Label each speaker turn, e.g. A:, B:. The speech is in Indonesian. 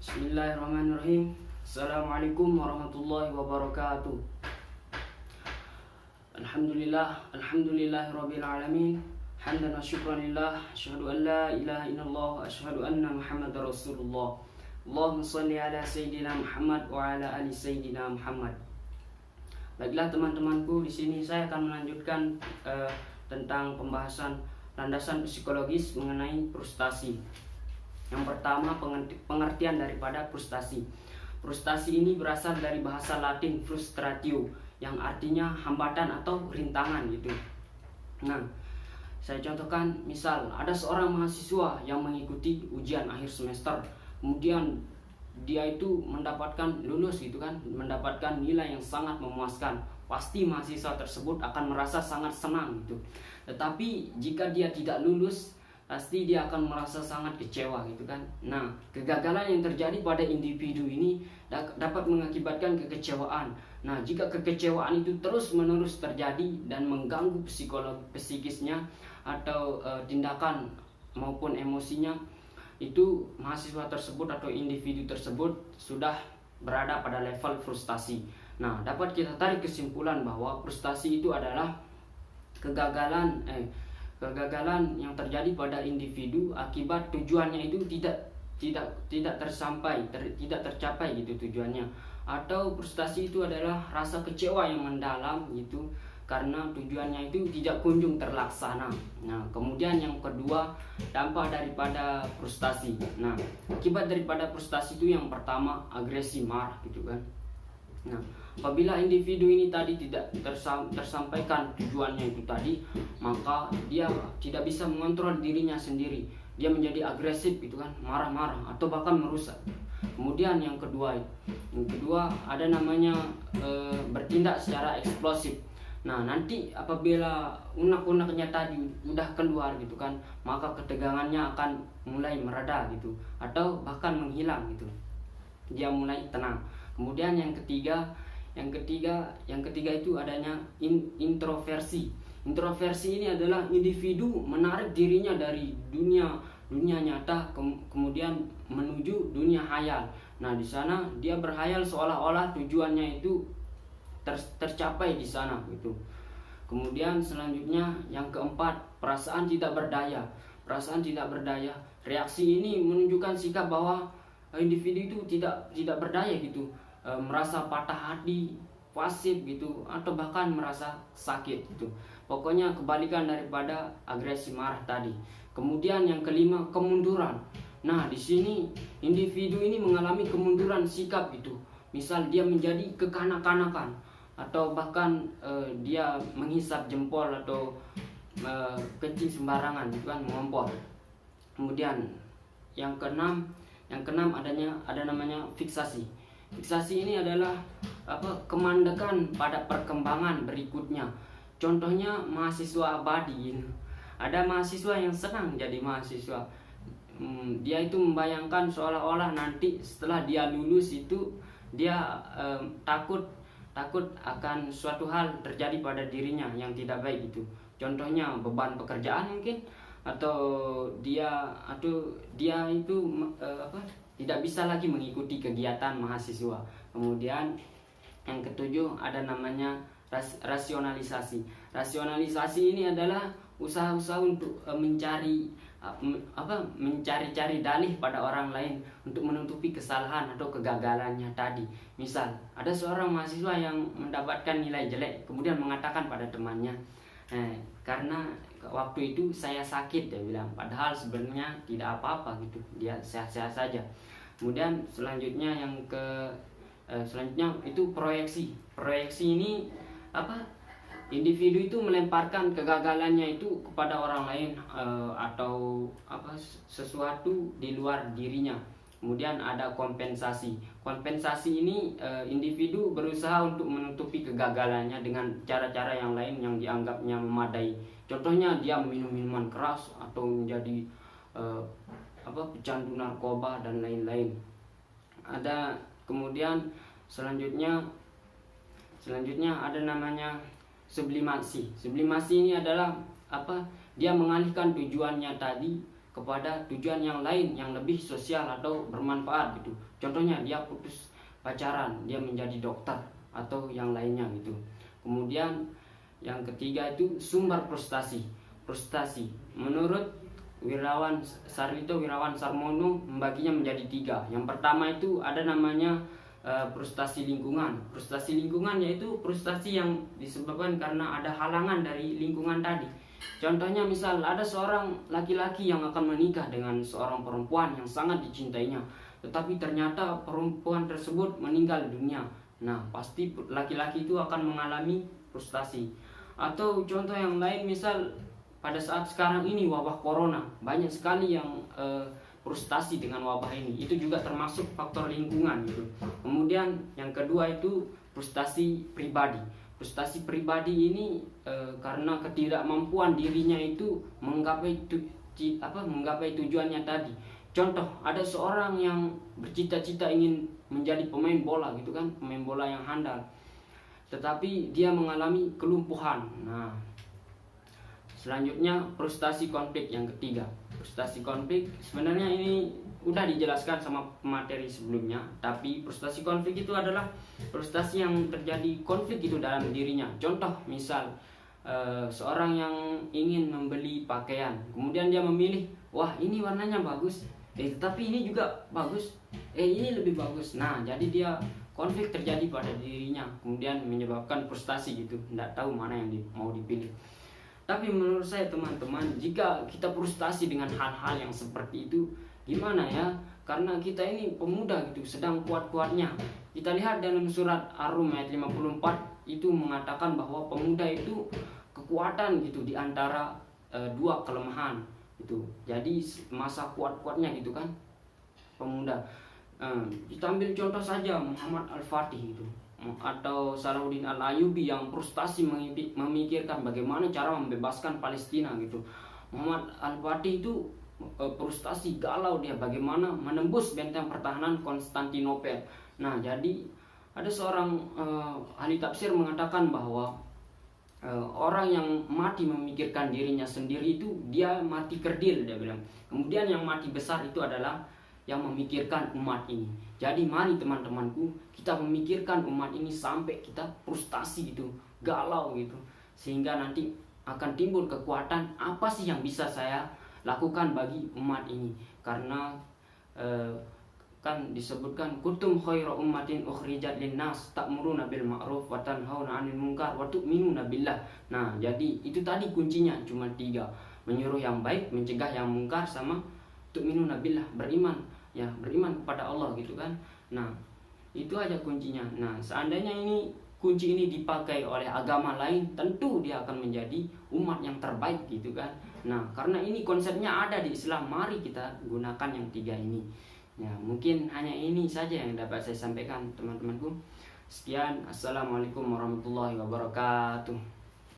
A: Bismillahirrahmanirrahim. Assalamualaikum warahmatullahi wabarakatuh. Alhamdulillahirabbil alamin. Hamdan wa syukran lillah. Asyhadu an la ilaha illallah wa asyhadu anna Muhammadar Rasulullah. Allahumma shalli ala sayyidina Muhammad wa ala ali sayyidina Muhammad. Baiklah teman-temanku, di sini saya akan melanjutkan tentang pembahasan landasan psikologis mengenai frustasi. Yang pertama, pengertian daripada frustasi. Frustasi ini berasal dari bahasa Latin frustratio, yang artinya hambatan atau rintangan gitu. Nah, saya contohkan, misal ada seorang mahasiswa yang mengikuti ujian akhir semester, kemudian dia itu mendapatkan lulus gitu kan, mendapatkan nilai yang sangat memuaskan. Pasti mahasiswa tersebut akan merasa sangat senang gitu. Tetapi jika dia tidak lulus, pasti dia akan merasa sangat kecewa gitu kan. Nah, kegagalan yang terjadi pada individu ini dapat mengakibatkan kekecewaan. Nah, jika kekecewaan itu terus-menerus terjadi dan mengganggu psikisnya atau tindakan maupun emosinya, itu mahasiswa tersebut atau individu tersebut sudah berada pada level frustasi. Nah, dapat kita tarik kesimpulan bahwa frustasi itu adalah kegagalan yang terjadi pada individu akibat tujuannya itu tidak tercapai gitu tujuannya, atau frustasi itu adalah rasa kecewa yang mendalam gitu karena tujuannya itu tidak kunjung terlaksana. Nah, kemudian yang kedua, dampak daripada frustasi. Nah, akibat daripada frustasi itu yang pertama, agresi, marah gitu kan. Nah, apabila individu ini tadi tidak tersampaikan tujuannya itu tadi, maka dia tidak bisa mengontrol dirinya sendiri. Dia menjadi agresif gitu kan, marah-marah atau bahkan merusak. Kemudian yang kedua ada namanya bertindak secara eksplosif. Nah, nanti apabila unek-uneknya tadi udah keluar gitu kan, maka ketegangannya akan mulai mereda gitu atau bahkan menghilang gitu. Dia mulai tenang. Kemudian yang ketiga itu adanya introversi. Introversi ini adalah individu menarik dirinya dari dunia nyata kemudian menuju dunia hayal. Nah, di sana dia berhayal seolah-olah tujuannya itu tercapai di sana gitu. Kemudian selanjutnya yang keempat, perasaan tidak berdaya. Perasaan tidak berdaya. Reaksi ini menunjukkan sikap bahwa individu itu tidak berdaya gitu, merasa patah hati, pasif gitu, atau bahkan merasa sakit gitu. Pokoknya kebalikan daripada agresi, marah tadi. Kemudian yang kelima, kemunduran. Nah, di sini individu ini mengalami kemunduran sikap gitu. Misal dia menjadi kekanak-kanakan, atau bahkan dia menghisap jempol atau kencing sembarangan gitu kan, mengompol. Kemudian yang keenam ada namanya fiksasi. Fiksasi ini adalah kemandekan pada perkembangan berikutnya. Contohnya mahasiswa abadi. Ada mahasiswa yang senang jadi mahasiswa. Dia itu membayangkan seolah-olah nanti setelah dia lulus itu dia takut akan suatu hal terjadi pada dirinya yang tidak baik itu. Contohnya beban pekerjaan mungkin, atau dia itu tidak bisa lagi mengikuti kegiatan mahasiswa. Kemudian yang ketujuh ada namanya rasionalisasi. Rasionalisasi ini adalah usaha-usaha untuk mencari dalih pada orang lain untuk menutupi kesalahan atau kegagalannya tadi. Misal ada seorang mahasiswa yang mendapatkan nilai jelek, kemudian mengatakan pada temannya, karena waktu itu saya sakit, dia bilang, padahal sebenarnya tidak apa-apa gitu, dia sehat-sehat saja. Kemudian selanjutnya itu proyeksi. Proyeksi ini individu itu melemparkan kegagalannya itu kepada orang lain atau sesuatu di luar dirinya. Kemudian ada kompensasi. Kompensasi ini individu berusaha untuk menutupi kegagalannya dengan cara-cara yang lain yang dianggapnya memadai. Contohnya dia minum minuman keras atau menjadi pecandu narkoba dan lain-lain. Ada kemudian selanjutnya ada namanya sublimasi. Sublimasi ini adalah dia mengalihkan tujuannya tadi kepada tujuan yang lain yang lebih sosial atau bermanfaat gitu. Contohnya dia putus pacaran, dia menjadi dokter atau yang lainnya gitu. Kemudian yang ketiga itu sumber frustasi. Frustasi menurut Sarlito Wirawan Sarmono membaginya menjadi tiga. Yang pertama itu ada namanya frustasi lingkungan. Frustasi lingkungan yaitu frustasi yang disebabkan karena ada halangan dari lingkungan tadi. Contohnya misal ada seorang laki-laki yang akan menikah dengan seorang perempuan yang sangat dicintainya, tetapi ternyata perempuan tersebut meninggal dunia. Nah, pasti laki-laki itu akan mengalami frustasi. Atau contoh yang lain misal pada saat sekarang ini wabah corona, banyak sekali yang frustasi dengan wabah ini. Itu juga termasuk faktor lingkungan gitu. Kemudian yang kedua itu frustasi pribadi. Frustasi pribadi ini karena ketidakmampuan dirinya itu menggapai tujuannya tadi. Contoh, ada seorang yang bercita-cita ingin menjadi pemain bola gitu kan, pemain bola yang handal. Tetapi dia mengalami kelumpuhan. Nah, selanjutnya frustasi konflik yang ketiga. Frustasi konflik sebenarnya ini udah dijelaskan sama materi sebelumnya, tapi frustasi konflik itu adalah frustasi yang terjadi konflik itu dalam dirinya. Contoh misal seorang yang ingin membeli pakaian, kemudian dia memilih, wah ini warnanya bagus, tapi ini juga bagus, ini lebih bagus. Nah, jadi dia konflik terjadi pada dirinya, kemudian menyebabkan frustasi gitu, tidak tahu mana yang mau dipilih. Tapi menurut saya teman-teman, jika kita frustasi dengan hal-hal yang seperti itu, gimana ya? Karena kita ini pemuda gitu, sedang kuat-kuatnya. Kita lihat dalam surat Ar-Rum ayat 54 itu mengatakan bahwa pemuda itu kekuatan gitu di antara dua kelemahan itu. Jadi masa kuat-kuatnya gitu kan pemuda. Kita ambil contoh saja Muhammad Al-Fatih gitu, atau Salahuddin Al-Ayyubi yang frustasi memikirkan bagaimana cara membebaskan Palestina gitu. Muhammad Al-Fatih itu frustasi galau dia bagaimana menembus benteng pertahanan Konstantinopel. Nah, jadi ada seorang ahli tafsir mengatakan bahwa orang yang mati memikirkan dirinya sendiri itu dia mati kerdil, dia bilang. Kemudian yang mati besar itu adalah yang memikirkan umat ini. Jadi mari teman-temanku, kita memikirkan umat ini sampai kita frustasi gitu, galau gitu, sehingga nanti akan timbul kekuatan apa sih yang bisa saya lakukan bagi umat ini. Karena kan disebutkan kuntum khairu ummatin ukhrijat linnas ta'muruna bil ma'ruf wa tanhauna 'anil munkar wa tu'minuna billah. Nah, jadi itu tadi kuncinya cuma 3. Menyuruh yang baik, mencegah yang mungkar, sama tu'minuna billah, beriman. Ya, beriman kepada Allah gitu kan. Nah, itu aja kuncinya. Nah, seandainya kunci ini dipakai oleh agama lain, tentu dia akan menjadi umat yang terbaik gitu kan. Nah, karena ini konsepnya ada di Islam, mari kita gunakan yang 3 ini. Ya, mungkin hanya ini saja yang dapat saya sampaikan teman-temanku. Sekian, assalamualaikum warahmatullahi wabarakatuh.